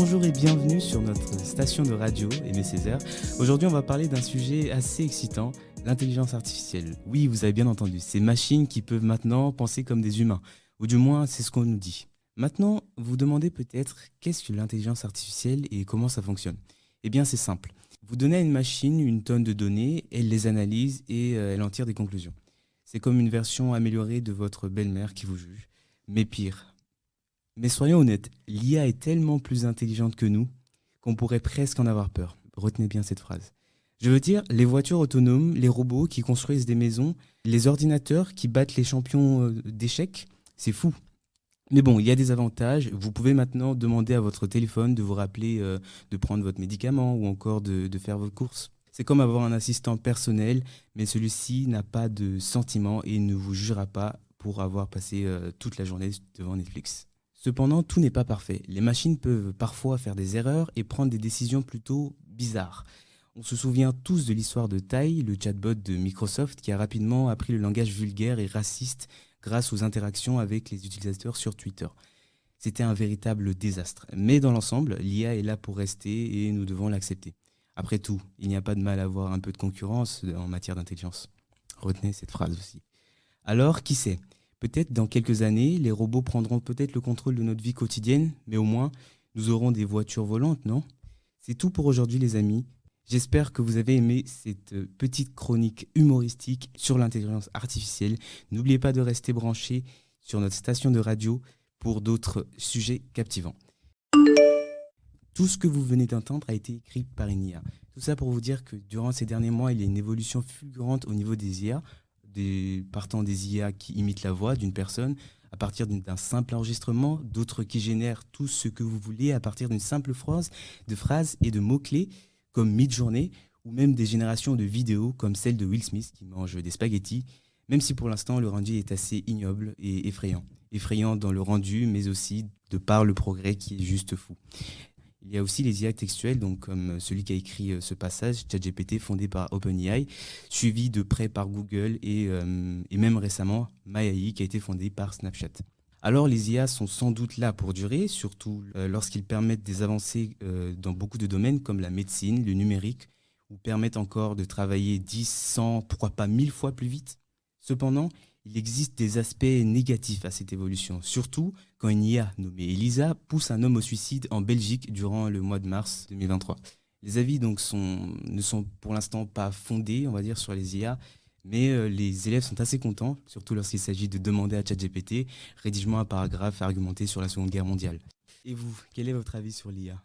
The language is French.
Bonjour et bienvenue sur notre station de radio Aimé Césaire. Aujourd'hui, on va parler d'un sujet assez excitant, l'intelligence artificielle. Oui, vous avez bien entendu, ces machines qui peuvent maintenant penser comme des humains, ou du moins c'est ce qu'on nous dit. Maintenant, vous demandez peut-être qu'est-ce que l'intelligence artificielle et comment ça fonctionne. Eh bien, c'est simple. Vous donnez à une machine une tonne de données, elle les analyse et elle en tire des conclusions. C'est comme une version améliorée de votre belle-mère qui vous juge, mais pire. Mais soyons honnêtes, l'IA est tellement plus intelligente que nous qu'on pourrait presque en avoir peur. Retenez bien cette phrase. Je veux dire, les voitures autonomes, les robots qui construisent des maisons, les ordinateurs qui battent les champions d'échecs, c'est fou. Mais bon, il y a des avantages. Vous pouvez maintenant demander à votre téléphone de vous rappeler de prendre votre médicament ou encore de faire vos courses. C'est comme avoir un assistant personnel, mais celui-ci n'a pas de sentiments et ne vous jugera pas pour avoir passé toute la journée devant Netflix. Cependant, tout n'est pas parfait. Les machines peuvent parfois faire des erreurs et prendre des décisions plutôt bizarres. On se souvient tous de l'histoire de Tai, le chatbot de Microsoft, qui a rapidement appris le langage vulgaire et raciste grâce aux interactions avec les utilisateurs sur Twitter. C'était un véritable désastre. Mais dans l'ensemble, l'IA est là pour rester et nous devons l'accepter. Après tout, il n'y a pas de mal à avoir un peu de concurrence en matière d'intelligence. Retenez cette phrase aussi. Alors, qui sait? Peut-être dans quelques années, les robots prendront peut-être le contrôle de notre vie quotidienne, mais au moins, nous aurons des voitures volantes, non? C'est tout pour aujourd'hui, les amis. J'espère que vous avez aimé cette petite chronique humoristique sur l'intelligence artificielle. N'oubliez pas de rester branché sur notre station de radio pour d'autres sujets captivants. Tout ce que vous venez d'entendre a été écrit par une IA. Tout ça pour vous dire que durant ces derniers mois, il y a une évolution fulgurante au niveau des IA, partant des IA qui imitent la voix d'une personne à partir d'un simple enregistrement, d'autres qui génèrent tout ce que vous voulez à partir d'une simple phrase, de phrases et de mots-clés comme Midjourney, ou même des générations de vidéos comme celle de Will Smith qui mange des spaghettis, même si pour l'instant le rendu est assez ignoble et effrayant. Effrayant dans le rendu, mais aussi de par le progrès qui est juste fou. Il y a aussi les IA textuelles, donc comme celui qui a écrit ce passage, ChatGPT, fondé par OpenAI, suivi de près par Google et même récemment MyAI, qui a été fondé par Snapchat. Alors les IA sont sans doute là pour durer, surtout lorsqu'ils permettent des avancées dans beaucoup de domaines comme la médecine, le numérique, ou permettent encore de travailler 10, 100, pourquoi pas 1000 fois plus vite. Cependant, il existe des aspects négatifs à cette évolution, surtout quand une IA nommée Elisa pousse un homme au suicide en Belgique durant le mois de mars 2023. Les avis donc ne sont pour l'instant pas fondés, on va dire, sur les IA, mais les élèves sont assez contents, surtout lorsqu'il s'agit de demander à ChatGPT rédige-moi un paragraphe argumenté sur la Seconde Guerre mondiale. Et vous, quel est votre avis sur l'IA ?